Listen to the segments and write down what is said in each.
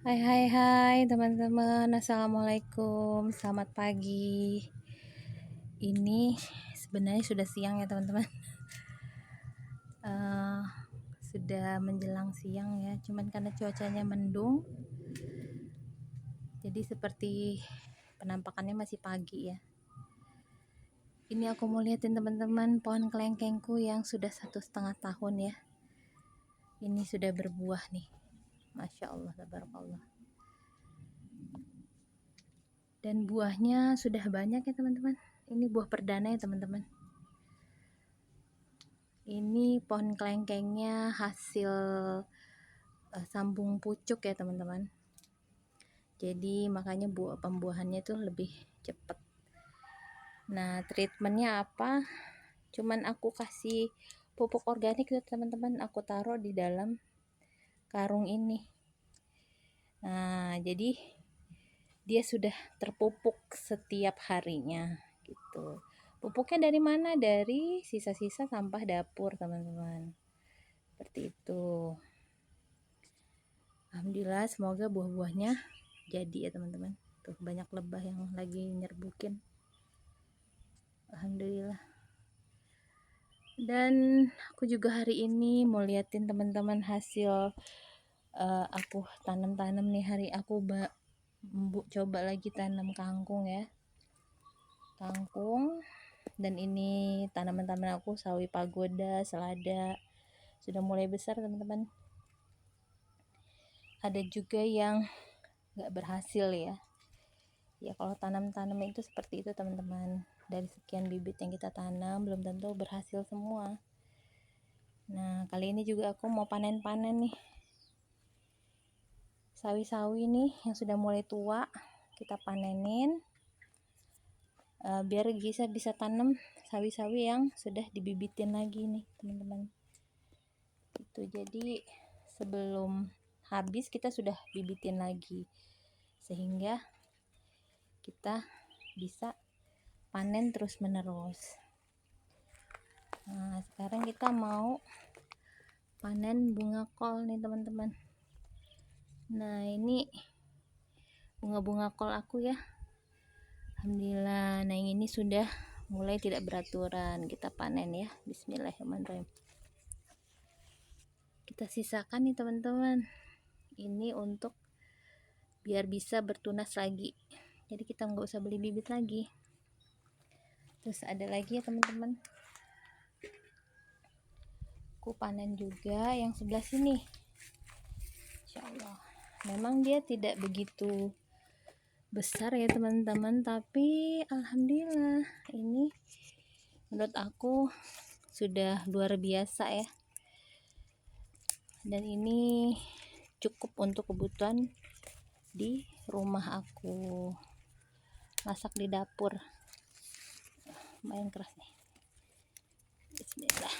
Hai hai hai teman-teman, assalamualaikum, selamat pagi. Ini sebenarnya sudah siang ya teman-teman. Eh, sudah menjelang siang ya, cuman karena cuacanya mendung, jadi seperti penampakannya masih pagi ya. Ini aku mau liatin teman-teman pohon kelengkengku yang sudah 1,5 tahun ya. Ini sudah berbuah nih, masya Allah, tabarakallah. Dan buahnya sudah banyak ya teman-teman. Ini buah perdana ya teman-teman. Ini pohon kelengkengnya hasil sambung pucuk ya teman-teman. Jadi makanya pembuahannya tuh lebih cepat. Nah, treatmentnya apa? Cuman aku kasih pupuk organik tuh teman-teman. Aku taruh di dalam karung ini. Nah, jadi dia sudah terpupuk setiap harinya gitu. Pupuknya dari mana? Dari sisa-sisa sampah dapur teman-teman. Seperti itu. Alhamdulillah, semoga buah-buahnya jadi ya teman-teman. Tuh banyak lebah yang lagi nyerbukin. Alhamdulillah. Dan aku juga hari ini mau liatin teman-teman hasil aku tanam-tanam nih. Hari aku coba lagi tanam kangkung ya. Kangkung. Dan ini tanaman-tanaman aku, sawi pagoda, selada, sudah mulai besar teman-teman. Ada juga yang gak berhasil ya. Ya kalau tanam-tanam itu seperti itu teman-teman. Dari sekian bibit yang kita tanam belum tentu berhasil semua. Nah kali ini juga aku mau panen-panen nih sawi-sawi nih yang sudah mulai tua. Kita panenin biar bisa tanam sawi-sawi yang sudah dibibitin lagi nih teman-teman. Itu jadi sebelum habis kita sudah bibitin lagi sehingga kita bisa panen terus menerus. Nah sekarang kita mau panen bunga kol nih teman-teman. Nah ini bunga-bunga kol aku ya, alhamdulillah. Nah yang ini sudah mulai tidak beraturan. Kita panen ya, bismillahirrahmanirrahim. Kita sisakan nih teman-teman, ini untuk biar bisa bertunas lagi, jadi kita nggak usah beli bibit lagi. Terus ada lagi ya teman-teman, aku panen juga yang sebelah sini. Insya Allah memang dia tidak begitu besar ya teman-teman, tapi alhamdulillah ini menurut aku sudah luar biasa ya. Dan ini cukup untuk kebutuhan di rumah aku, masak di dapur. Lumayan keras nih, bismillah.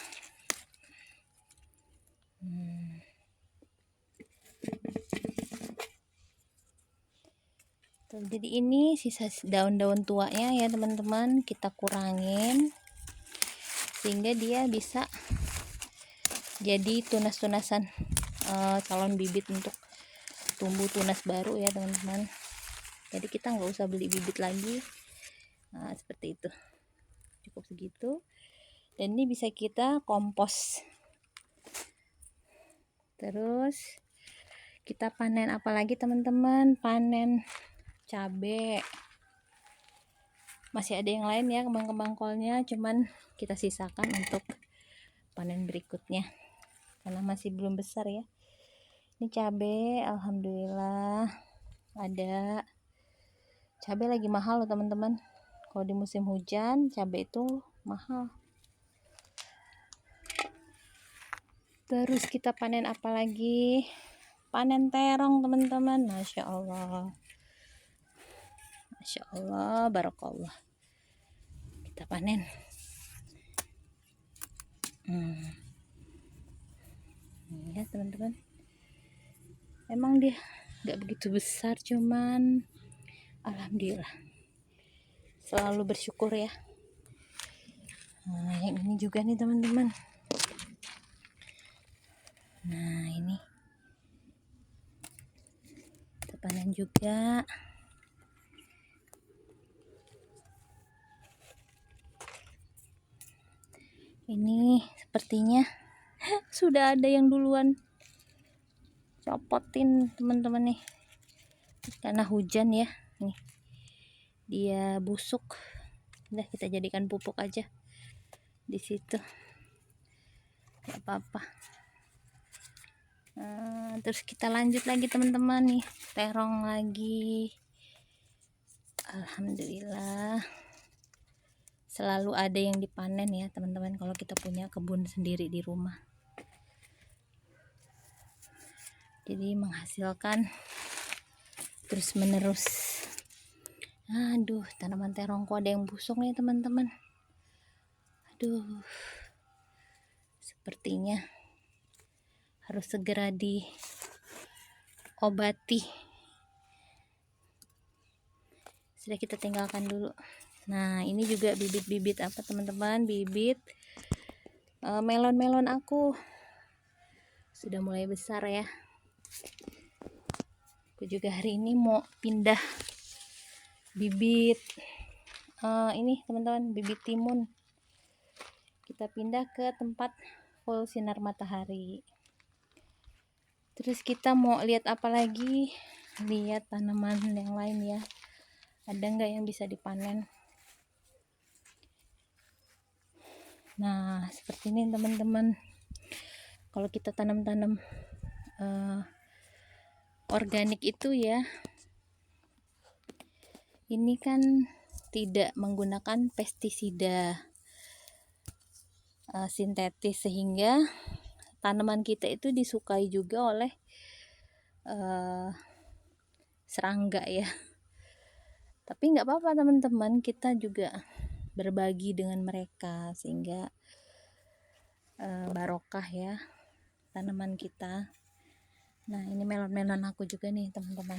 Jadi ini sisa daun-daun tuanya ya teman-teman, kita kurangin sehingga dia bisa jadi tunas-tunasan calon bibit untuk tumbuh tunas baru ya teman-teman. Jadi kita nggak usah beli bibit lagi. Nah seperti itu, cukup segitu. Dan ini bisa kita kompos. Terus kita panen apa lagi teman-teman? Panen cabai. Masih ada yang lain ya, kembang-kembang kolnya, cuman kita sisakan untuk panen berikutnya karena masih belum besar ya. Ini cabai, alhamdulillah ada. Cabai lagi mahal loh teman-teman. Kalau di musim hujan cabai itu mahal. Terus kita panen apa lagi? Panen terong teman-teman. Masya Allah, Masya Allah, barakallah. Kita panen. Ya teman-teman, emang dia nggak begitu besar, cuman alhamdulillah selalu bersyukur ya. Nah yang ini juga nih teman-teman. Nah ini dipanen juga. Ini sepertinya sudah ada yang duluan copotin teman-teman nih, karena hujan ya. Nih dia busuk, udah kita jadikan pupuk aja di situ, nggak apa-apa. Terus kita lanjut lagi teman-teman nih, terong lagi. Alhamdulillah selalu ada yang dipanen ya teman-teman kalau kita punya kebun sendiri di rumah, jadi menghasilkan terus menerus. Aduh, tanaman terongku ada yang busuk nih teman-teman. Aduh, sepertinya harus segera diobati. Sudah kita tinggalkan dulu. Nah, ini juga bibit-bibit apa teman-teman, bibit melon-melon aku sudah mulai besar ya. Aku juga hari ini mau pindah bibit ini teman-teman, bibit timun. Kita pindah ke tempat full sinar matahari. Terus kita mau lihat apa lagi, lihat tanaman yang lain ya, ada nggak yang bisa dipanen. Nah, seperti ini teman-teman. Kalau kita tanam-tanam organik itu ya, ini kan tidak menggunakan pestisida sintetis, sehingga tanaman kita itu disukai juga oleh serangga ya. Tapi nggak apa-apa teman-teman, kita juga berbagi dengan mereka sehingga barokah ya tanaman kita. Nah, ini melon-melon aku juga nih teman-teman.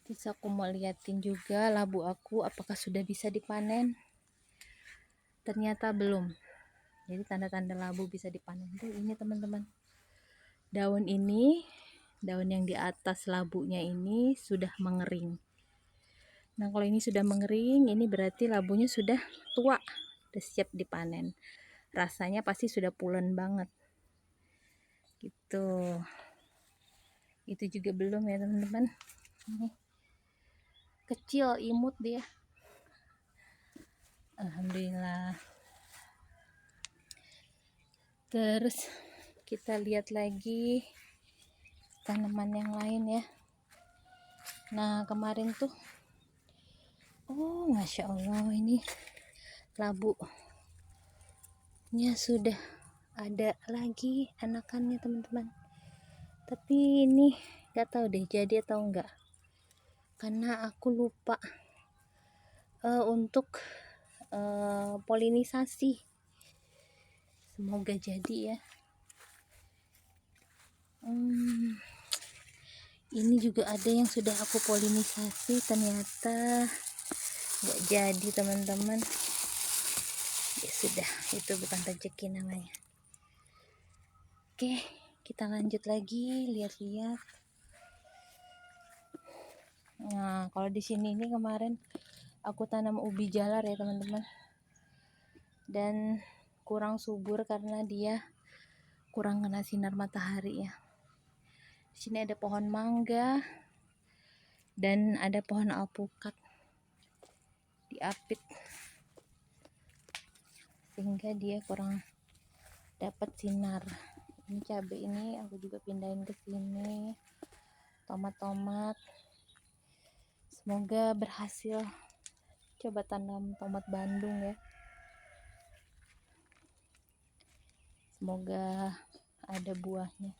Terus aku mau liatin juga labu aku apakah sudah bisa dipanen. Ternyata belum. Jadi tanda-tanda labu bisa dipanen tuh ini teman-teman. Daun ini, daun yang di atas labunya ini sudah mengering. Nah, kalau ini sudah mengering, ini berarti labunya sudah tua, sudah siap dipanen. Rasanya pasti sudah pulen banget. Gitu. Itu juga belum ya teman-teman. Ini kecil, imut dia. Alhamdulillah. Terus kita lihat lagi tanaman yang lain ya. Nah, kemarin tuh Masya Allah, ini labunya sudah ada lagi anakannya teman-teman. Tapi ini gak tahu deh jadi atau enggak, karena aku lupa untuk polinisasi. Semoga jadi ya. Ini juga ada yang sudah aku polinisasi, ternyata nggak jadi teman-teman. Ya sudah, itu bukan rezeki namanya. Oke, kita lanjut lagi lihat-lihat. Nah, kalau di sini ini kemarin aku tanam ubi jalar ya teman-teman, dan kurang subur karena dia kurang kena sinar matahari ya. Di sini ada pohon mangga dan ada pohon alpukat diapit, sehingga dia kurang dapat sinar. Ini cabai ini aku juga pindahin ke sini. Tomat-tomat, semoga berhasil. Coba tanam tomat Bandung ya, semoga ada buahnya.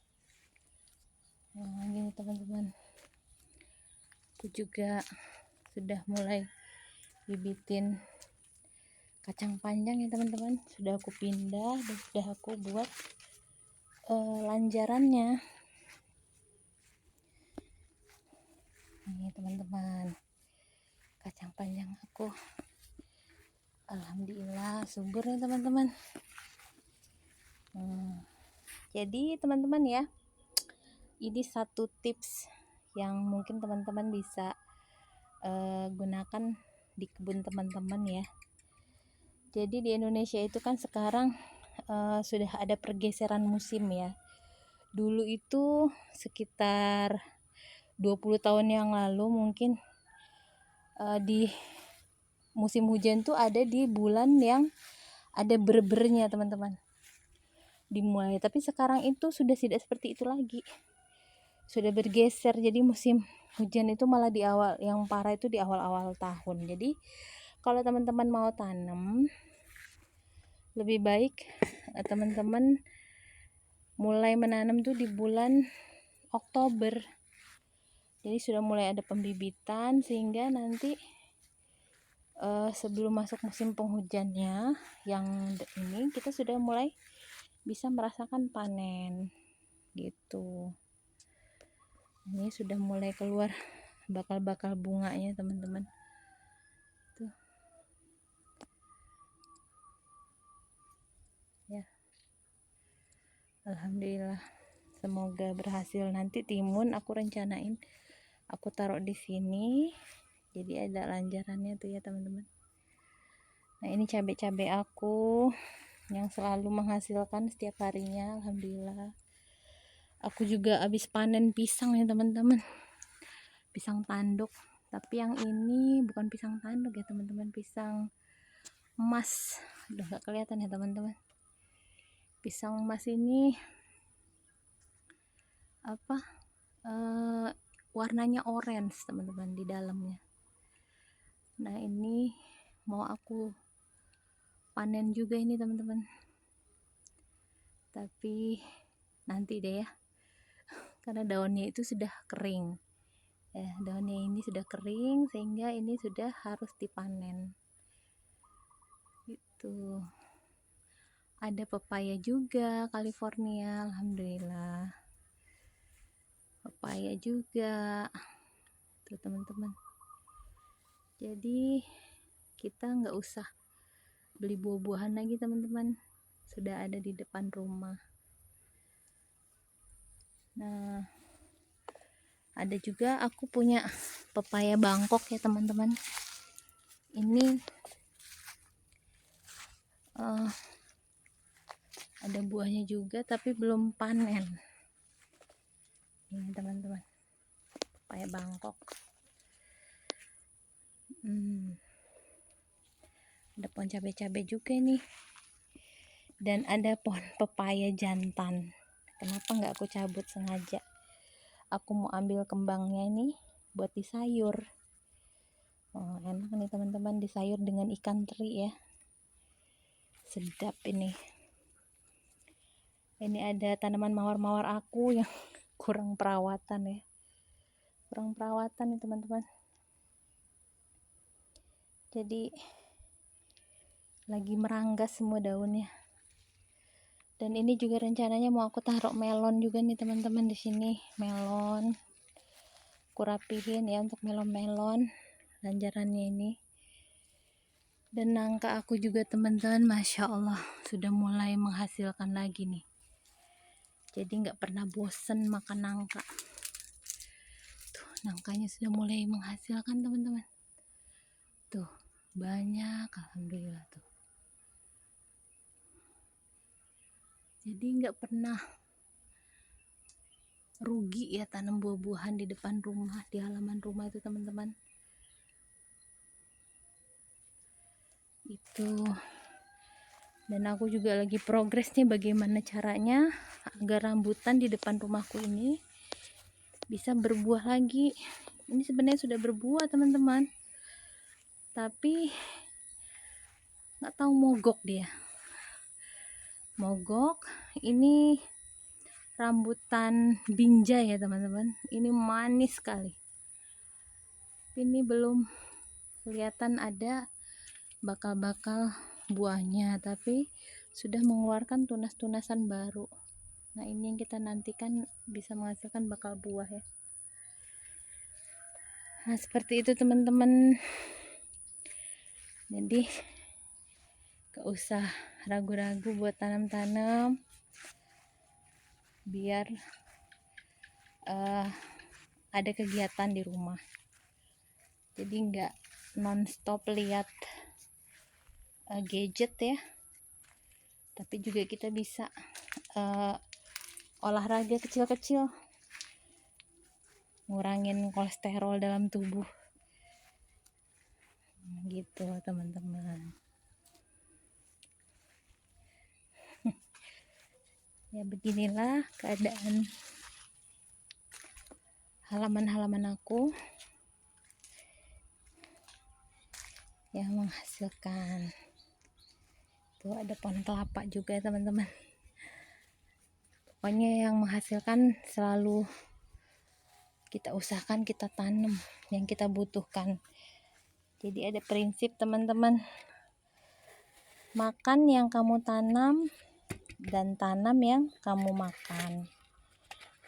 Nah, ini teman-teman, aku juga sudah mulai bibitin kacang panjang ya teman-teman. Sudah aku pindah dan sudah aku buat lanjarannya. Ini teman-teman, kacang panjang aku alhamdulillah subur ya teman-teman. Jadi teman-teman ya, Ini satu tips yang mungkin teman-teman bisa gunakan di kebun teman-teman ya. Jadi di Indonesia itu kan sekarang sudah ada pergeseran musim ya. Dulu itu sekitar 20 tahun yang lalu mungkin di musim hujan tuh ada di bulan yang ada berbernya teman-teman dimulai, tapi sekarang itu sudah tidak seperti itu lagi, sudah bergeser. Jadi musim hujan itu malah di awal, yang parah itu di awal-awal tahun. Jadi kalau teman-teman mau tanam, lebih baik teman-teman mulai menanam tuh di bulan Oktober. Jadi sudah mulai ada pembibitan, sehingga nanti sebelum masuk musim penghujannya yang ini, kita sudah mulai bisa merasakan panen gitu. Ini sudah mulai keluar bakal-bakal bunganya teman-teman tuh ya. Alhamdulillah, semoga berhasil. Nanti timun aku rencanain aku taruh di sini, jadi ada lanjarannya tuh ya teman-teman. Nah ini cabai-cabai aku yang selalu menghasilkan setiap harinya, alhamdulillah. Aku juga habis panen pisang ya teman-teman, pisang tanduk. Tapi yang ini bukan pisang tanduk ya teman-teman, pisang emas. Udah gak kelihatan ya teman-teman. Pisang emas ini apa? Warnanya orange teman-teman di dalamnya. Nah ini mau aku panen juga ini teman-teman, tapi nanti deh ya, karena daunnya itu sudah kering ya, daunnya ini sudah kering sehingga ini sudah harus dipanen gitu. Ada pepaya juga California, alhamdulillah, pepaya juga tuh teman-teman. Jadi kita nggak usah beli buah-buahan lagi teman-teman, sudah ada di depan rumah. Nah ada juga aku punya pepaya Bangkok ya teman-teman. Ini ada buahnya juga tapi belum panen ini teman-teman, pepaya Bangkok. Ada pohon cabai-cabai juga nih, dan ada pohon pepaya jantan. Kenapa nggak aku cabut sengaja? Aku mau ambil kembangnya ini buat disayur. Oh, enak nih teman-teman, disayur dengan ikan teri ya, sedap ini. Ini ada tanaman mawar-mawar aku yang kurang perawatan ya, kurang perawatan nih teman-teman. Jadi lagi meranggas semua daunnya. Dan ini juga rencananya mau aku taruh melon juga nih teman-teman di sini. Melon aku rapihin ya untuk melon-melon lanjarannya ini. Dan nangka aku juga teman-teman, masya Allah sudah mulai menghasilkan lagi nih. Jadi nggak pernah bosen makan nangka. Tuh nangkanya sudah mulai menghasilkan teman-teman. Tuh banyak, alhamdulillah tuh. Jadi nggak pernah rugi ya tanam buah-buahan di depan rumah, di halaman rumah itu teman-teman. Itu. Dan aku juga lagi progres nih bagaimana caranya agar rambutan di depan rumahku ini bisa berbuah lagi. Ini sebenarnya sudah berbuah teman-teman, tapi nggak tahu mogok dia. Mogok. Ini rambutan binjai ya teman-teman. Ini manis sekali. Ini belum kelihatan ada bakal-bakal buahnya, tapi sudah mengeluarkan tunas-tunasan baru. Nah ini yang kita nantikan bisa menghasilkan bakal buah ya. Nah seperti itu teman-teman. Jadi gak usah ragu-ragu buat tanam-tanam, biar ada kegiatan di rumah, jadi nggak non-stop lihat gadget ya, tapi juga kita bisa olahraga kecil-kecil, ngurangin kolesterol dalam tubuh gitu teman-teman. Ya beginilah keadaan halaman-halaman aku yang menghasilkan. Tuh ada pohon kelapa juga ya teman-teman. Pokoknya yang menghasilkan selalu kita usahakan kita tanam yang kita butuhkan. Jadi ada prinsip teman-teman, makan yang kamu tanam dan tanam yang kamu makan.